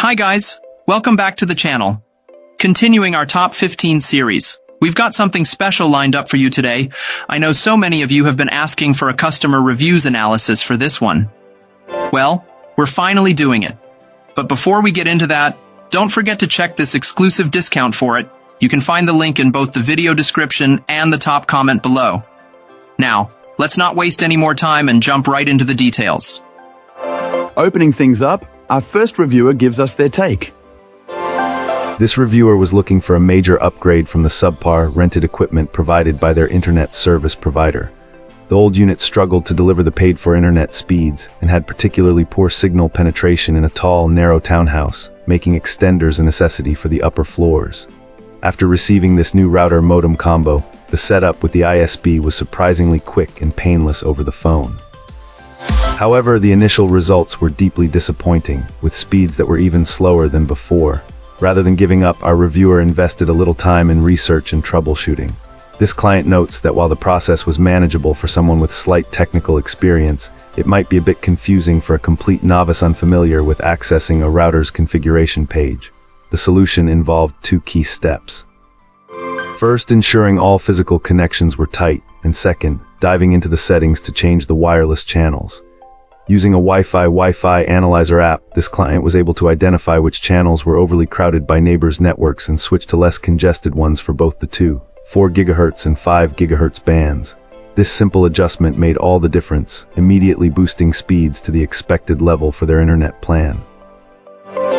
Hi guys, welcome back to the channel. Continuing our top 15 series, we've got something special lined up for you today. I know so many of you have been asking for a customer reviews analysis for this one. Well, we're finally doing it. But before we get into that, don't forget to check this exclusive discount for it. You can find the link in both the video description and the top comment below. Now, let's not waste any more time and jump right into the details. Opening things up, our first reviewer gives us their take. This reviewer was looking for a major upgrade from the subpar rented equipment provided by their internet service provider. The old unit struggled to deliver the paid-for internet speeds and had particularly poor signal penetration in a tall, narrow townhouse, making extenders a necessity for the upper floors. After receiving this new router modem combo, the setup with the ISP was surprisingly quick and painless over the phone. However, the initial results were deeply disappointing, with speeds that were even slower than before. Rather than giving up, our reviewer invested a little time in research and troubleshooting. This client notes that while the process was manageable for someone with slight technical experience, it might be a bit confusing for a complete novice unfamiliar with accessing a router's configuration page. The solution involved two key steps. First, ensuring all physical connections were tight, and second, diving into the settings to change the wireless channels. Using a Wi-Fi analyzer app, this client was able to identify which channels were overly crowded by neighbors' networks and switch to less congested ones for both the 4 GHz and 5 GHz bands. This simple adjustment made all the difference, immediately boosting speeds to the expected level for their internet plan.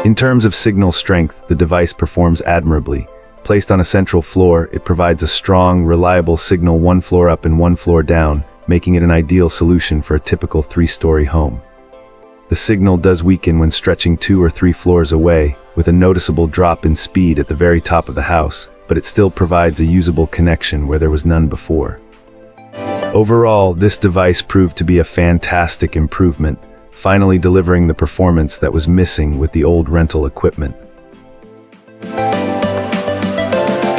In terms of signal strength, the device performs admirably. Placed on a central floor, it provides a strong, reliable signal 1 floor up and 1 floor down, making it an ideal solution for a typical 3-story home. The signal does weaken when stretching 2 or 3 floors away, with a noticeable drop in speed at the very top of the house, but it still provides a usable connection where there was none before. Overall, this device proved to be a fantastic improvement, finally delivering the performance that was missing with the old rental equipment.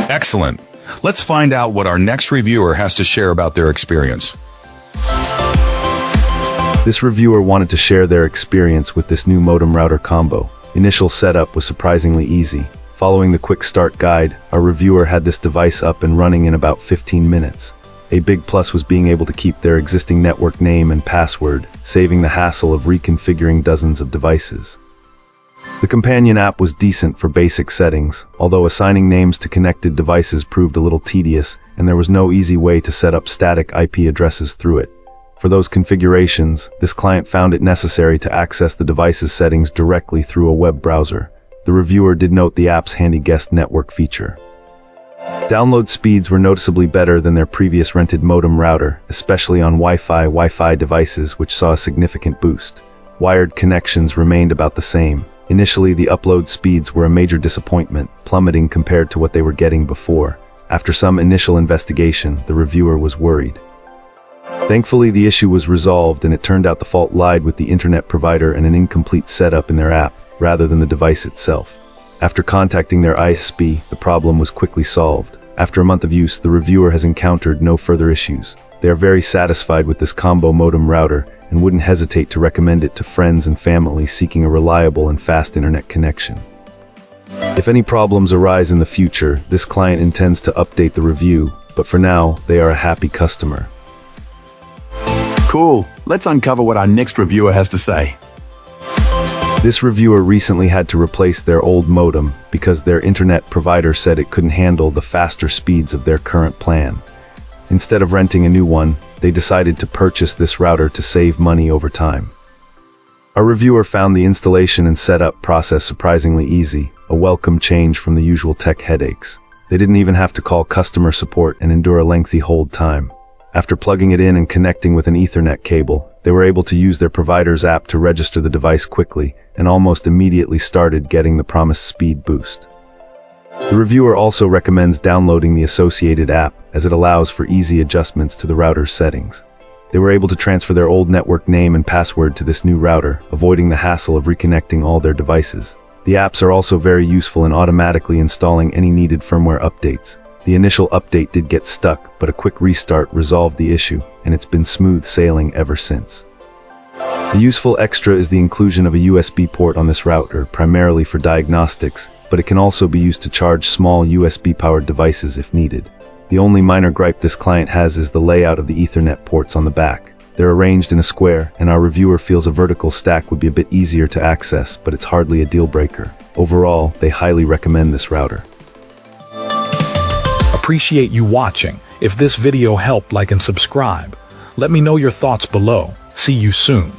Excellent. Let's find out what our next reviewer has to share about their experience. This reviewer wanted to share their experience with this new modem router combo. Initial setup was surprisingly easy. Following the quick start guide, our reviewer had this device up and running in about 15 minutes. A big plus was being able to keep their existing network name and password, saving the hassle of reconfiguring dozens of devices. The companion app was decent for basic settings, although assigning names to connected devices proved a little tedious, and there was no easy way to set up static IP addresses through it. For those configurations, this client found it necessary to access the device's settings directly through a web browser. The reviewer did note the app's handy guest network feature. Download speeds were noticeably better than their previous rented modem router, especially on Wi-Fi devices, which saw a significant boost. Wired connections remained about the same. Initially, the upload speeds were a major disappointment, plummeting compared to what they were getting before. After some initial investigation, the reviewer was worried. Thankfully, the issue was resolved, and it turned out the fault lied with the internet provider and an incomplete setup in their app, rather than the device itself. After contacting their ISP, the problem was quickly solved. After a month of use, the reviewer has encountered no further issues. They are very satisfied with this combo modem router and wouldn't hesitate to recommend it to friends and family seeking a reliable and fast internet connection. If any problems arise in the future, this client intends to update the review, but for now, they are a happy customer. Cool, let's uncover what our next reviewer has to say. This reviewer recently had to replace their old modem because their internet provider said it couldn't handle the faster speeds of their current plan. Instead of renting a new one, they decided to purchase this router to save money over time. Our reviewer found the installation and setup process surprisingly easy, a welcome change from the usual tech headaches. They didn't even have to call customer support and endure a lengthy hold time. After plugging it in and connecting with an Ethernet cable, they were able to use their provider's app to register the device quickly and almost immediately started getting the promised speed boost. The reviewer also recommends downloading the associated app, as it allows for easy adjustments to the router's settings. They were able to transfer their old network name and password to this new router, avoiding the hassle of reconnecting all their devices. The apps are also very useful in automatically installing any needed firmware updates. The initial update did get stuck, but a quick restart resolved the issue, and it's been smooth sailing ever since. The useful extra is the inclusion of a USB port on this router, primarily for diagnostics, but it can also be used to charge small USB-powered devices if needed. The only minor gripe this client has is the layout of the Ethernet ports on the back. They're arranged in a square, and our reviewer feels a vertical stack would be a bit easier to access, but it's hardly a deal breaker. Overall, they highly recommend this router. Appreciate you watching. If this video helped, like and subscribe. Let me know your thoughts below. See you soon.